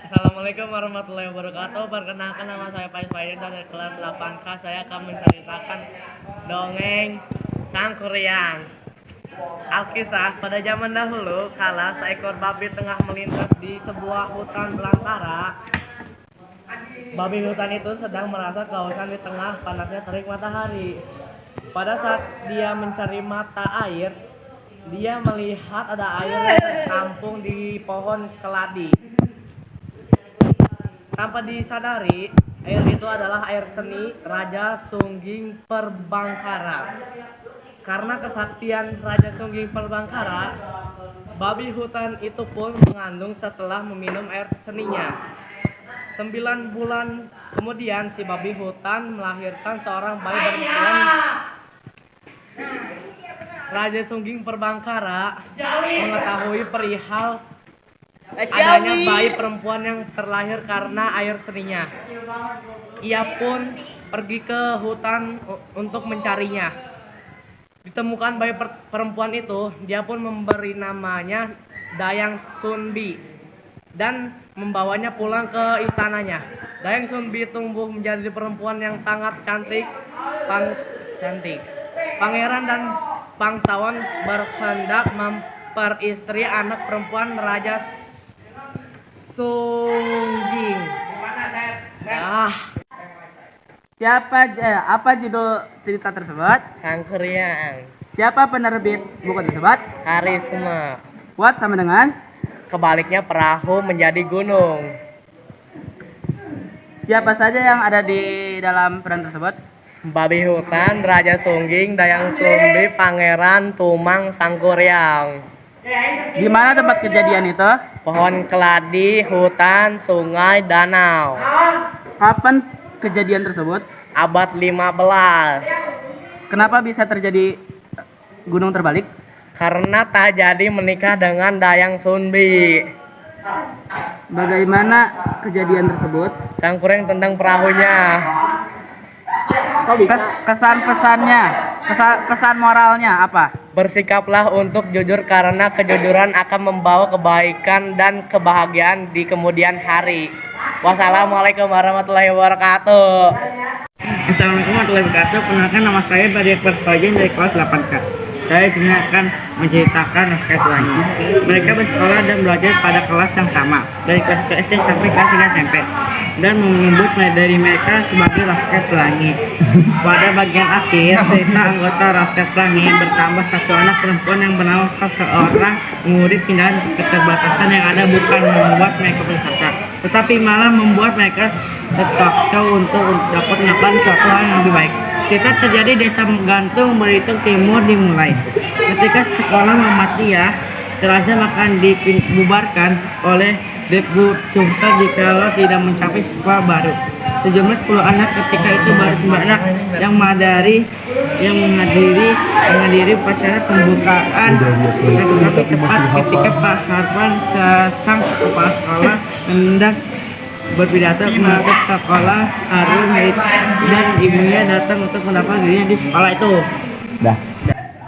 Assalamualaikum warahmatullahi wabarakatuh. Perkenalkan nama saya Faiz Faizan dari kelas 8K. Saya akan menceritakan dongeng Sang Kuryang. Alkisah, pada zaman dahulu, kala seekor babi tengah melintas di sebuah hutan belantara. Babi hutan itu sedang merasa kehausan di tengah panasnya terik matahari. Pada saat dia mencari mata air, dia melihat ada air yang tertampung di pohon keladi. Tanpa disadari, air itu adalah air seni Raja Sungging Perbangkara. Karena kesaktian Raja Sungging Perbangkara, babi hutan itu pun mengandung setelah meminum air seninya. 9 bulan kemudian si babi hutan melahirkan seorang bayi perempuan. Raja Sungging Perbangkara mengetahui perihal adanya bayi perempuan yang terlahir karena air seninya. Ia pun pergi ke hutan untuk mencarinya. Ditemukan bayi perempuan itu, dia pun memberi namanya Dayang Sunbi dan membawanya pulang ke istananya. Dayang Sunbi tumbuh menjadi perempuan yang sangat cantik. Pangeran dan bangsawan berkehendak memperistri anak perempuan Raja Sungging. Apa judul cerita tersebut? Sang Kuryang. Siapa penerbit buku tersebut? Karisma. What sama dengan? Kebaliknya perahu menjadi gunung. Siapa saja yang ada di dalam peran tersebut? Babi hutan, Raja Sungging, Dayang Sunbi, Pangeran, Tumang, Sang Kuryang. Di mana tempat kejadian itu? Pohon keladi, hutan, sungai, danau. Kapan kejadian tersebut? Abad 15. Kenapa bisa terjadi gunung terbalik? Karena tak jadi menikah dengan Dayang Sunbi. Bagaimana kejadian tersebut? Sang Kuryang tentang perahunya. Kesan-pesannya, pesan moralnya apa? Bersikaplah untuk jujur karena kejujuran akan membawa kebaikan dan kebahagiaan di kemudian hari. Wassalamualaikum warahmatullahi wabarakatuh. Assalamualaikum warahmatullahi wabarakatuh. Perkenalkan, nama saya Badia Perfajen dari kelas 8K. Saya di sini akan menceritakan Laskar Pelangi. Mereka bersekolah dan belajar pada kelas yang sama, dari kelas SD sampai kelas 3 SMP, dan menyebut dari mereka sebagai Laskar Pelangi. Pada bagian akhir, cerita anggota Laskar Pelangi bertambah satu anak perempuan yang bernama seorang murid pindahan keterbatasan yang ada bukan membuat mereka bersaka, tetapi malah membuat mereka terpaksa untuk dapat melakukan suatu hal yang lebih baik. Cerita terjadi di desa Gantung, Belitung Timur dimulai. Ketika sekolah Muhammadiyah selesai akan dibubarkan oleh Dekbu Sumsel jikalau tidak mencapai sekolah baru. Sejumlah 10 anak ketika itu baru 9 anak yang menghadiri upacara pembukaan. Tetapi tepat ketika Pak Sarpan sang kepala sekolah hendak berpidato menutup sekolah, Harun dan ibunya datang untuk mendapat dirinya di sekolah itu.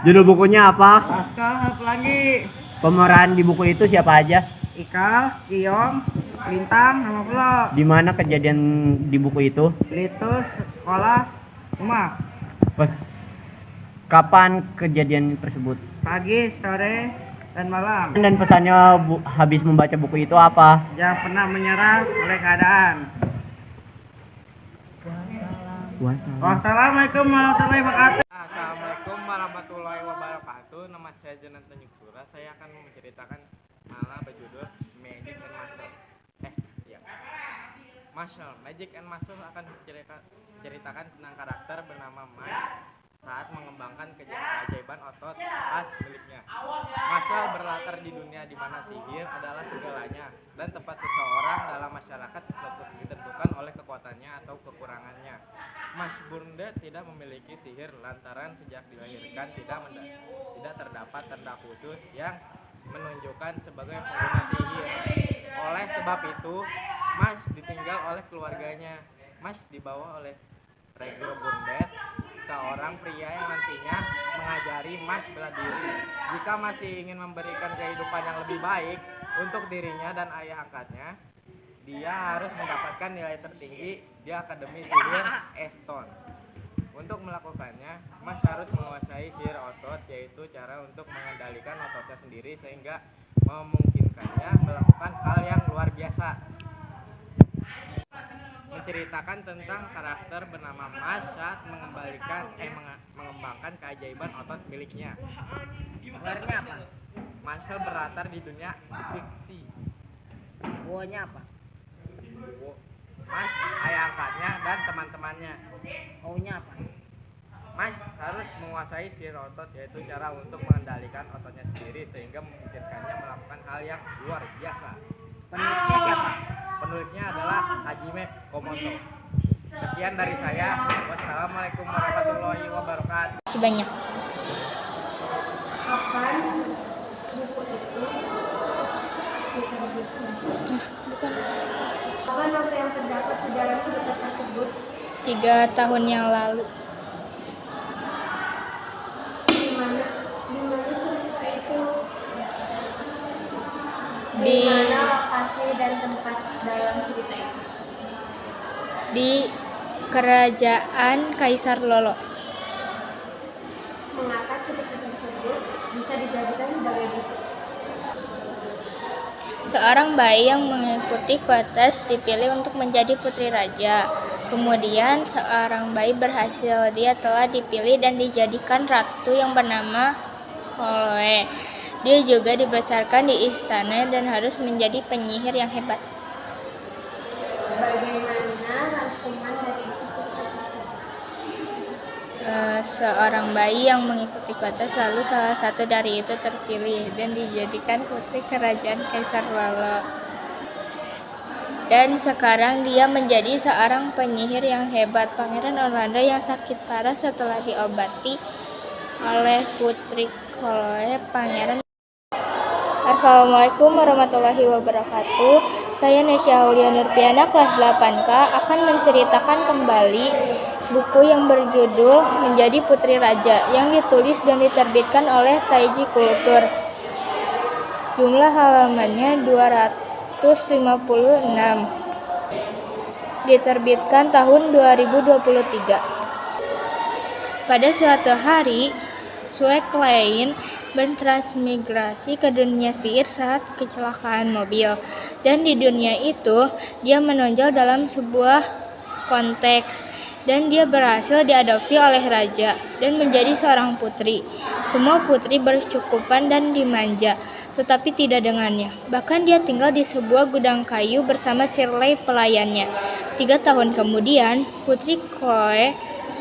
Judul bukunya apa? Laskar Pelangi. Pemeran di buku itu siapa aja? Ikal, Iyong, Lintang, sama Pulo. Di mana kejadian di buku itu? Litus, sekolah, rumah. Kapan kejadian tersebut? Pagi, sore, dan malam. Dan pesannya habis membaca buku itu apa? Jangan pernah menyerah oleh keadaan. Wassalamualaikum warahmatullahi wabarakatuh. Assalamualaikum warahmatullahi wabarakatuh. Nama saya Jonathan Yusura. Saya akan menceritakan malah berjudul Magic and Muscle. Magic and Muscle akan menceritakan tentang karakter bernama Mike saat mengembangkan keajaiban otot khas miliknya. Muscle berlatar di dunia di mana sihir adalah segalanya dan tempat seseorang dalam masyarakat ditentukan oleh kekuatannya atau kekurangannya. Mas Burnde tidak memiliki sihir lantaran sejak dilahirkan tidak terdapat tanda khusus yang menunjukkan sebagai pengguna sihir. Oleh sebab itu, Mas ditinggal oleh keluarganya. Mas dibawa oleh Regro Burndet, seorang pria yang nantinya mengajari Mas bela diri. Jika masih ingin memberikan kehidupan yang lebih baik untuk dirinya dan ayah angkatnya, dia harus mendapatkan nilai tertinggi di Akademi Sihir Eston. Untuk melakukannya, Mas harus menguasai sihir otot, yaitu cara untuk mengendalikan ototnya sendiri sehingga memungkinkannya melakukan hal yang luar biasa. Menceritakan tentang karakter bernama Mas saat mengembangkan keajaiban otot miliknya. Warnanya apa? Marcel berlatar di dunia fiksi. Buahnya apa? Mas, ayah angkatnya, dan teman-temannya. O-nya apa? Mas harus menguasai sihir otot, yaitu cara untuk mengendalikan ototnya sendiri sehingga memungkinkannya melakukan hal yang luar biasa. Penulisnya siapa? Penulisnya adalah Hajime Komoto. Sekian dari saya. Wassalamualaikum warahmatullahi wabarakatuh. Sebanyak. Kapan buku itu diterbitkan? Bukan. Apa novel yang terdapat di dalam cerita tersebut? 3 tahun yang lalu. Di mana cerita itu? Di mana lokasi dan tempat dalam cerita itu? di Kerajaan Kaisar Lolo. Mengapa cerita tersebut bisa dijadikan sebagai buku? Seorang bayi yang mengikuti kuatas dipilih untuk menjadi putri raja. Kemudian seorang bayi berhasil. Dia telah dipilih dan dijadikan ratu yang bernama Chloe. Dia juga dibesarkan di istana dan harus menjadi penyihir yang hebat. Bagaimana rangkuman dari isi cerita tersebut? Seorang bayi yang mengikuti kuatas lalu salah satu dari itu terpilih dan dijadikan putri kerajaan Kaisar Lolo. Dan sekarang dia menjadi seorang penyihir yang hebat. Pangeran Orlando yang sakit parah setelah diobati oleh putri Chloe, Pangeran. Assalamualaikum warahmatullahi wabarakatuh. Saya Nesya Aulia Nurpiana kelas 8K akan menceritakan kembali buku yang berjudul Menjadi Putri Raja yang ditulis dan diterbitkan oleh Taiji Kultur. Jumlah halamannya 256. Diterbitkan tahun 2023. Pada suatu hari, Sue Klein bertransmigrasi ke dunia sihir saat kecelakaan mobil. Dan di dunia itu, dia menonjol dalam sebuah konteks. Dan dia berhasil diadopsi oleh raja dan menjadi seorang putri. Semua putri berkecukupan dan dimanja, tetapi tidak dengannya. Bahkan dia tinggal di sebuah gudang kayu bersama Shirley pelayannya. 3 tahun kemudian, putri Chloe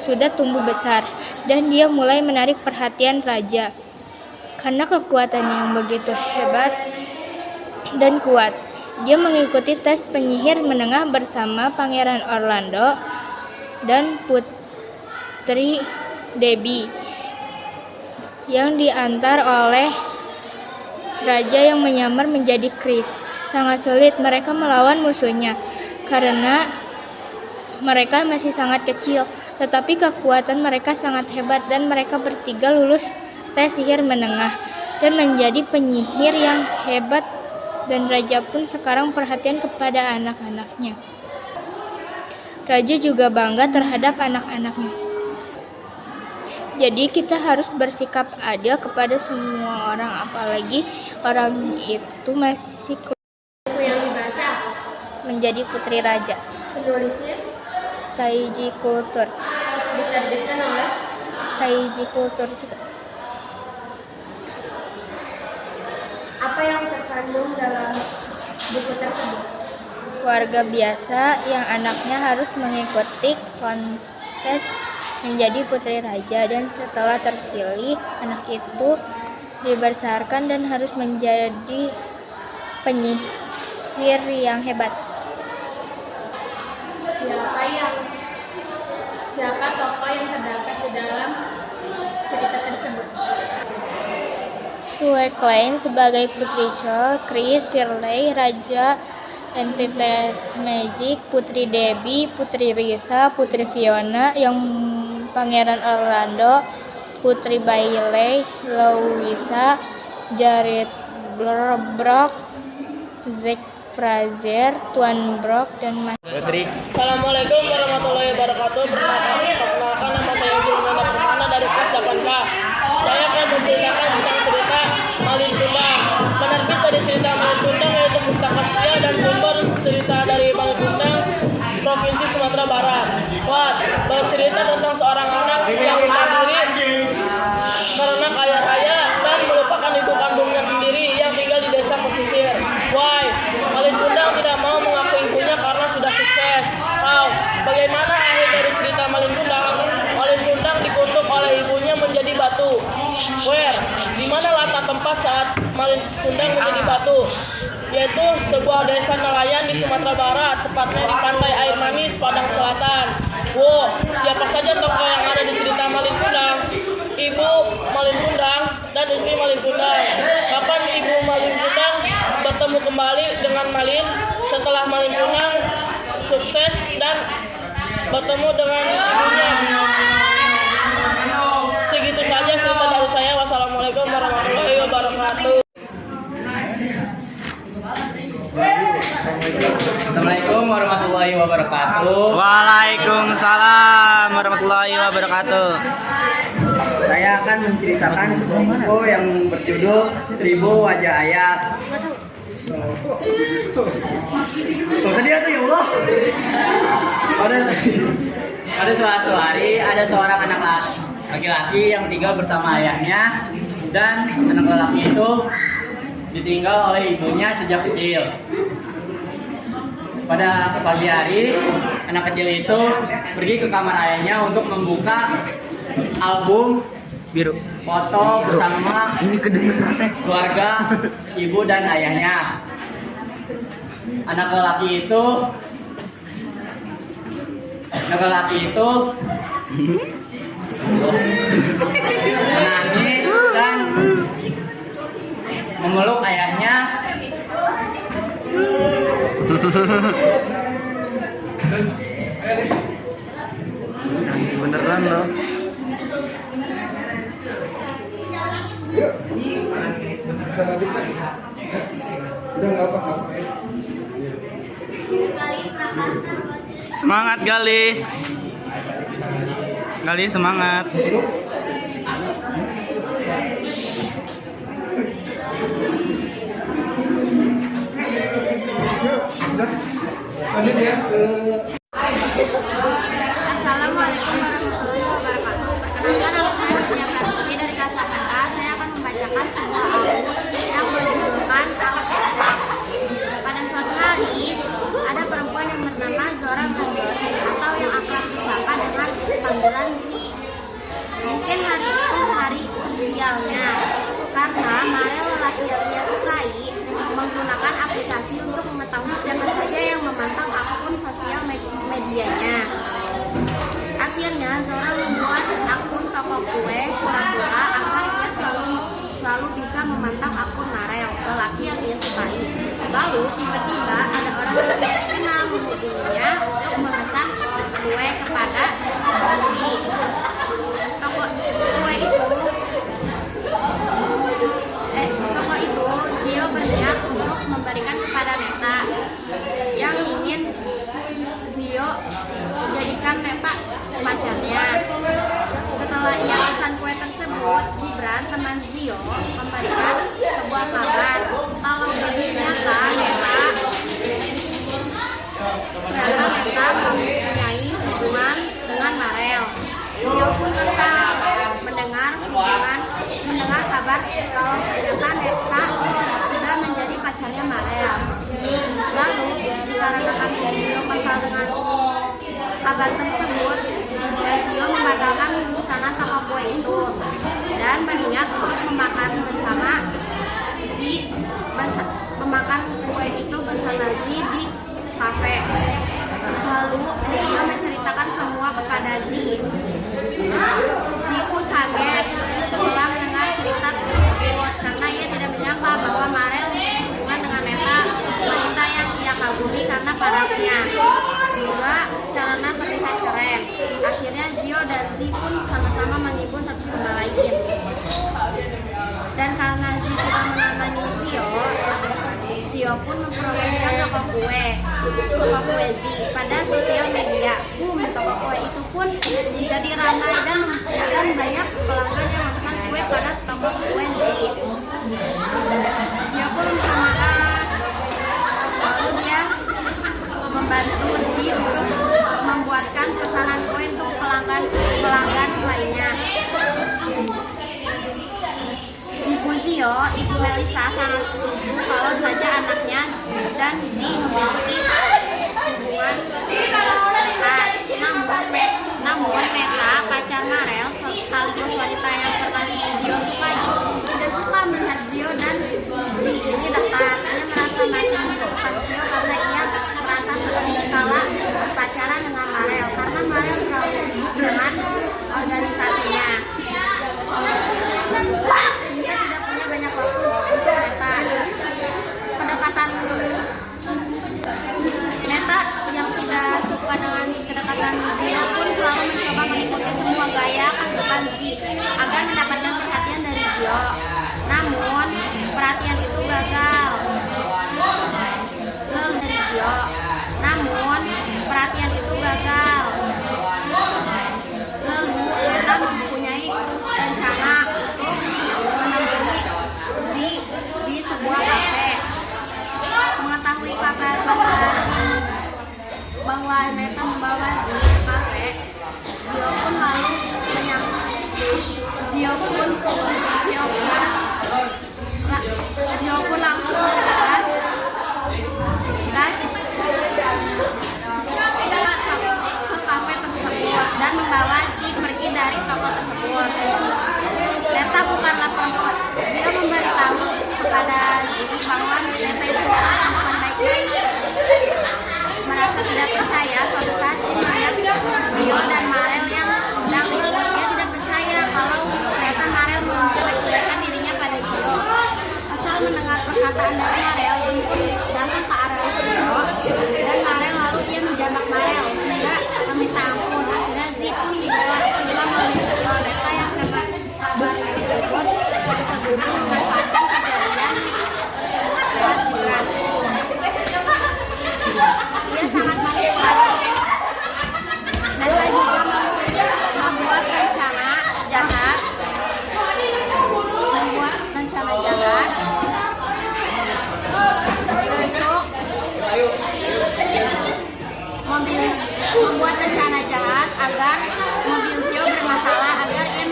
sudah tumbuh besar dan dia mulai menarik perhatian raja. Karena kekuatannya yang begitu hebat dan kuat, dia mengikuti tes penyihir menengah bersama Pangeran Orlando dan Putri Debbie yang diantar oleh raja yang menyamar menjadi Chris. Sangat sulit mereka melawan musuhnya karena mereka masih sangat kecil, tetapi kekuatan mereka sangat hebat dan mereka bertiga lulus tes sihir menengah dan menjadi penyihir yang hebat, dan raja pun sekarang perhatian kepada anak-anaknya. Raja juga bangga terhadap anak-anaknya. Jadi kita harus bersikap adil kepada semua orang, apalagi orang itu masih Buku yang dibaca apa? menjadi putri raja. Penulisnya Taiji Kultur. diterbitkan oleh Taiji Kultur juga. apa yang terkandung dalam buku tersebut? Warga biasa yang anaknya harus mengikuti kontes menjadi putri raja, dan setelah terpilih, anak itu dibesarkan dan harus menjadi penyihir yang hebat. Siapa tokoh yang terdapat di dalam cerita tersebut? Sue Klein sebagai Putri Chol, Chris, Shirley, Raja Entitas Magic, Putri Debbie, Putri Risa, Putri Fiona, yang Pangeran Orlando, Putri Bailey, Louisa, Jared Brock, Zack Fraser, Tuan Brock, dan Mas. Putri. Assalamualaikum warahmatullahi wabarakatuh. Perkenalkan nama saya Julmana Permana dari kelas 8K. Saya akan menceritakan tentang cerita Malin Kundang. Penerbit dari cerita Malin Kundang yaitu Pustaka Setia dan sumber cerita dari Malin Kundang Provinsi Sumatera Barat. Bercerita tentang seorang anak yang mandiri karena kaya raya dan melupakan ibu kandungnya sendiri yang tinggal di desa pesisir. Malin Kundang tidak mau mengakui ibunya karena sudah sukses. Bagaimana akhir dari cerita Malin Kundang? Malin Kundang dikutuk oleh ibunya menjadi batu. Di mana letak tempat saat Malin Kundang menjadi batu? Yaitu sebuah desa nelayan di Sumatera Barat, tepatnya di pantai Air Manis, Padang Selatan. Siapa saja tokoh yang ada di cerita Malin Kundang? Ibu Malin Kundang dan istri Malin Kundang. Kapan ibu Malin Kundang bertemu kembali dengan Malin setelah Malin Kundang sukses dan bertemu dengan ibunya? Segitu saja cerita dari saya. Wassalamualaikum warahmatullahi wabarakatuh. Assalamualaikum warahmatullahi wabarakatuh. Waalaikumsalam warahmatullahi wabarakatuh. Saya akan menceritakan sebuah buku yang berjudul 1000 Wajah Ayat. Sedih tuh ya Allah. Pada suatu hari ada seorang anak laki-laki yang tinggal bersama ayahnya, dan anak lelaki itu ditinggal oleh ibunya sejak kecil. Pada pagi hari, anak kecil itu pergi ke kamar ayahnya untuk membuka album biru foto bersama keluarga ibu dan ayahnya. Anak lelaki itu menangis dan memeluk ayahnya. Beneran loh. Semangat Gali. Gali semangat. Assalamualaikum warahmatullahi wabarakatuh. Perkenalkan, nama saya Tia Pratwi dari kelas 8A. Saya akan membacakan sebuah album yang berjudulkan Tahun Islam. Pada suatu hari, ada perempuan yang bernama Zora Mandori atau yang akrab disapa dengan panggilan Zi. Mungkin hari itu hari krusialnya karena Marel, lelaki yang dia sukai, menggunakan aplikasi untuk mengetahui siapa saja yang memantau akun sosial medianya. Akhirnya Zora membuat akun toko kue pura-pura agar ia selalu bisa memantau akun Marel, lelaki yang ia sukai. Lalu tiba-tiba ada orang yang tidak dikenal menghubunginya untuk memesan kue kepada Zi. Toko itu Zio berniat untuk memberikan kepada Neta yang ingin Zio jadikan Neta pacarnya. Setelah ia pesan kue tersebut, Zibran, teman Zio, memberikan sebuah kabar kalau ternyata Neta mempunyai hubungan dengan Marel. Zio pun kesal mendengar kabar kalau ternyata Neta sudah menjadi pacarnya Marel. Lalu dikarenakan Zio kesal dengan kabar tersebut, Zio membatalkan pesanan toko kue itu dan berniat untuk memakan kue itu bersama Zi di kafe. Lalu Zio menceritakan semua kepada Zi. Zi pun kaget setelah mendengar cerita tersebut karena ia tidak menyangka bahwa Marel berhubungan dengan Neta, wanita yang ia kagumi karena parasnya, juga karena terlihat keren. Akhirnya Zio dan Zi pun sama-sama menghibur satu sama lain. Dan karena Zi sudah menemani Zio pun mempromosikan toko kue Z pada sosial media. Toko kue itu pun menjadi ramai dan banyak pelanggan yang memesan kue pada toko kue Z. Dia pun minta maaf, lalu dia membantu Z untuk membuatkan pesanan kue untuk pelanggan lainnya. Ibu Zio, Ibu Melisa sangat setuju kalau saja anaknya dan Z memiliki hubungan dekat. Namun Meta, pacar Marel, sekaligus wanita yang pernah Zio sukai, tidak suka melihat Zio dan Z ini dekat. Ia merasa masih membutuhkan Zio karena ia merasa seperti kala berpacaran dengan Marel karena Marel terlalu sibuk dengan organisasinya. Dia tidak punya banyak waktu untuk Meta. Kedekatan Meta yang tidak suka dengan kedekatan Zio pun selalu mencoba mengikuti semua gaya kehidupan Z agar mendapatkan perhatian dari Zio. Namun perhatian itu gagal. Lalu Meta mempunyai rencana untuk menemui Z di sebuah kafe. Mengetahui kabar bahwa Meta membawa Z ke kafe, Zio pun langsung bergegas ke kafe tersebut dan membawa Z pergi dari toko tersebut. Meta bukanlah perempuan. Zio memberitahu kepada Z bahwa Meta itu bukan perempuan baik-baik. Merasa tidak percaya, suatu saat Z melihat Zio dan Marel yang sedang ribut. Dia tidak percaya kalau ternyata Marel menjelek-jelekan dirinya pada Zio. Asal mendengar perkataan dari Marel, Z pun datang ke arah Zio dan Marel, lalu dia menjambak Marel hingga meminta ampun. Akhirnya Z pun dibawa pulang oleh Zio. Meta yang mendapat kabar tersebut segera memanfaatkan kejadian buat Gibran. Dia sangat manipulatif. Meta juga membuat rencana jahat agar mobil Zio bermasalah agar ia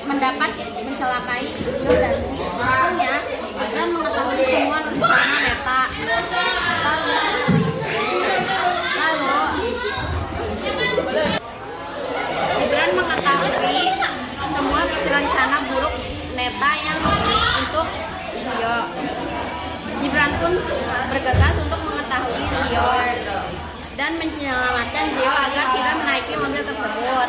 mendapat mencelakai Zio dan Z. Akhirnya Gibran mengetahui semua rencana Meta. Lalu Gibran mengetahui semua rencana buruk Meta yang untuk Zio. Gibran pun bergegas untuk mengetahui Zio dan menyelamatkan Zio agar tidak menaiki mobil tersebut.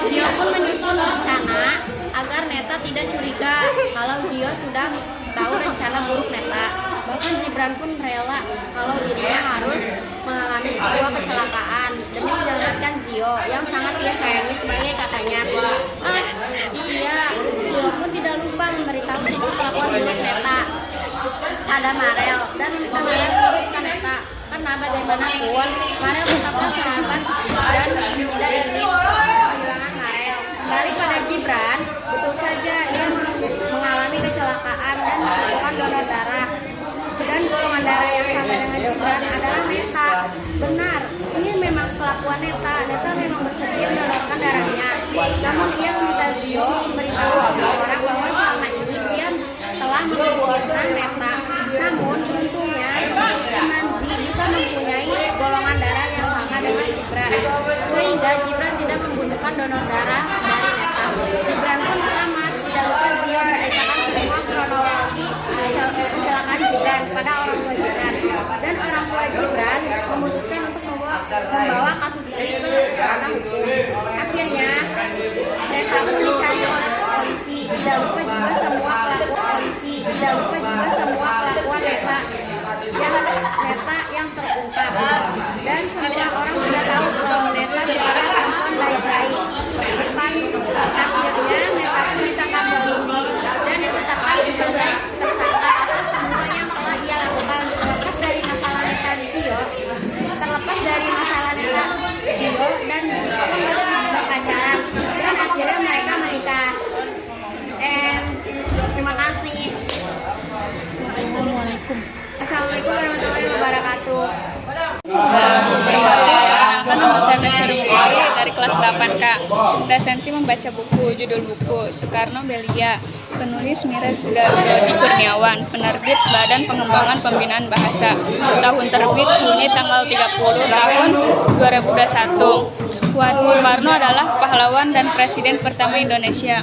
Zio pun menyusun rencana agar Meta tidak curiga kalau Zio sudah tahu rencana buruk Meta. Bahkan Gibran pun rela kalau dirinya harus mengalami sebuah kecelakaan demi menyelamatkan Zio yang sangat dia sayangi sebagai kakaknya. Iya, Zio pun tidak lupa memberitahu semua kelakuan buruk Meta pada Marel dan meminta Marel meluruskan Meta karena bagaimanapun Marel tetaplah sahabat dan tidak ingin kehilangan Marel. Kembali pada Gibran, betul saja ia mengalami kecelakaan dan membutuhkan donor darah. Dan golongan darah yang sama dengan Gibran adalah Meta. Benar, ini memang kelakuan Meta. Meta memang bersedia mendonorkan darahnya. Namun dia meminta Zio memberitahu semua orang bahwa selama ini dia telah memikirkan Meta. Namun beruntungnya teman Z bisa mempunyai golongan darah yang sama dengan Gibran, sehingga Gibran tidak membutuhkan donor darah dari Meta. Gibran pun selamat. Tidak lupa Zio menceritakan semua kronologi kecelakaan Gibran pada orang tua Gibran, dan orang tua Gibran memutuskan untuk membawa kasus ini ke ranah hukum. Akhirnya Meta pun dicari oleh polisi. Tidak lupa juga semua kelakuan Meta yang terungkap, dan semua orang sudah tahu kalau Meta bukanlah perempuan baik-baik. 8K. Resensi membaca buku. Judul buku Soekarno Belia. Penulis Mires Dodi Kurniawan. Penerbit Badan Pengembangan Pembinaan Bahasa. Tahun terbit Juni tanggal 30 tahun 2021. Soekarno adalah pahlawan dan presiden pertama Indonesia.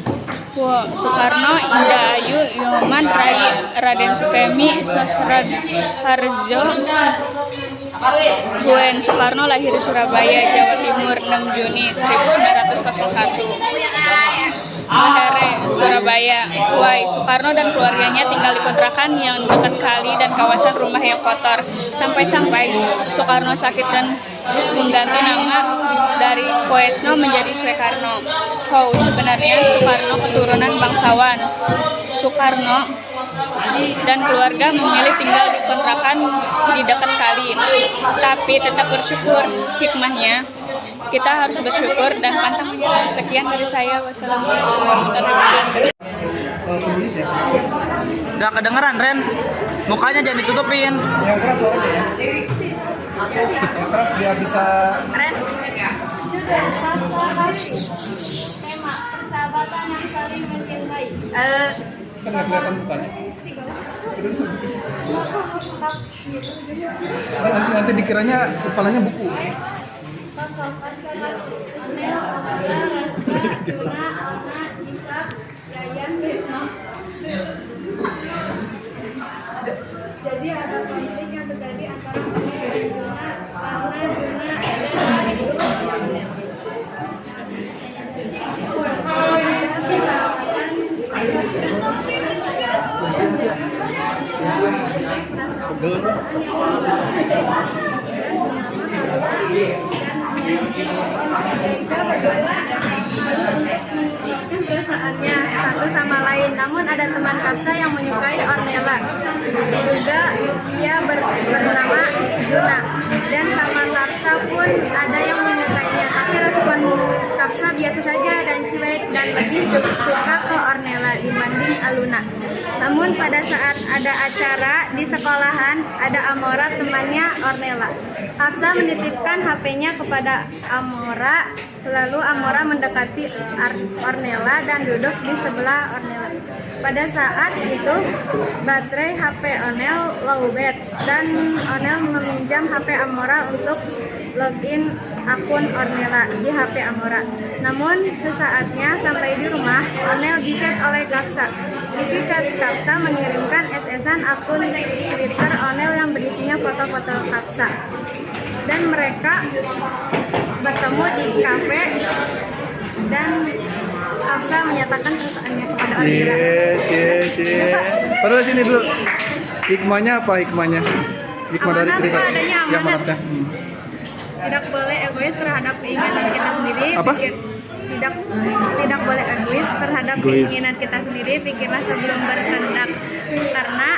Soekarno, Indah Ayu, Yoman Rai, Raden Sukemi, Sosroharjo. Buen Soekarno lahir di Surabaya, Jawa Timur 6 Juni 1901. Mahere, Surabaya. Soekarno dan keluarganya tinggal di kontrakan yang dekat kali dan kawasan rumah yang kotor. Sampai-sampai Soekarno sakit dan mengganti nama dari Koesno menjadi Soekarno. Sebenarnya Soekarno keturunan bangsawan. Soekarno dan keluarga memilih tinggal di kontrakan di dekat kali, tapi tetap bersyukur. Hikmahnya, kita harus bersyukur dan pantang menyerah. Sekian dari saya. Wassalamualaikum warahmatullahi wabarakatuh. Gak kedengeran, Ren. Mukanya jangan ditutupin. Yang keras suaranya ya. Yang keras biar bisa. Tema persahabatan yang saling mencintai. Kan nggak kelihatan mukanya. Nanti dikiranya kepalanya buku. Jadi ada konflik yang terjadi antara Juna karena Juna adalah hidup perasaannya satu sama lain. Namun ada teman Kapsa yang menyukai Ornella. Juga dia bernama Juna. Dan sama Kapsa pun ada yang menyukainya. Tapi respon Kapsa biasa saja dan cuek dan lebih suka ke Ornella dibanding Aluna. Namun pada saat ada acara di sekolahan, ada Amora temannya Ornella. Kapsa menitipkan HP-nya kepada Amora, lalu Amora mendekati Ornella dan duduk di sebelah Ornella. Pada saat itu, baterai HP Onel lowbat dan Onel meminjam HP Amora untuk login akun Ornella di HP Amora. Namun sesaatnya sampai di rumah, Onel dicat oleh Kapsa. Isi chat Kapsa mengirimkan SS-an akun Twitter Onel yang berisinya foto-foto Kapsa. Dan mereka bertemu di kafe dan Kapsa menyatakan perasaannya kepada Ornella. Padahal sini dulu. Hikmahnya apa hikmahnya? Hikmah dari cerita yang mana? Tidak boleh egois terhadap keinginan kita sendiri. Apa? Tidak boleh egois terhadap keinginan kita sendiri. Pikirlah sebelum bertindak. Karena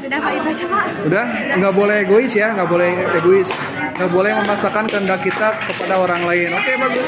sudah Pak itu semua. Udah, nggak boleh egois ya, nggak boleh egois. Nggak boleh memaksakan kehendak kita kepada orang lain. Oke, bagus.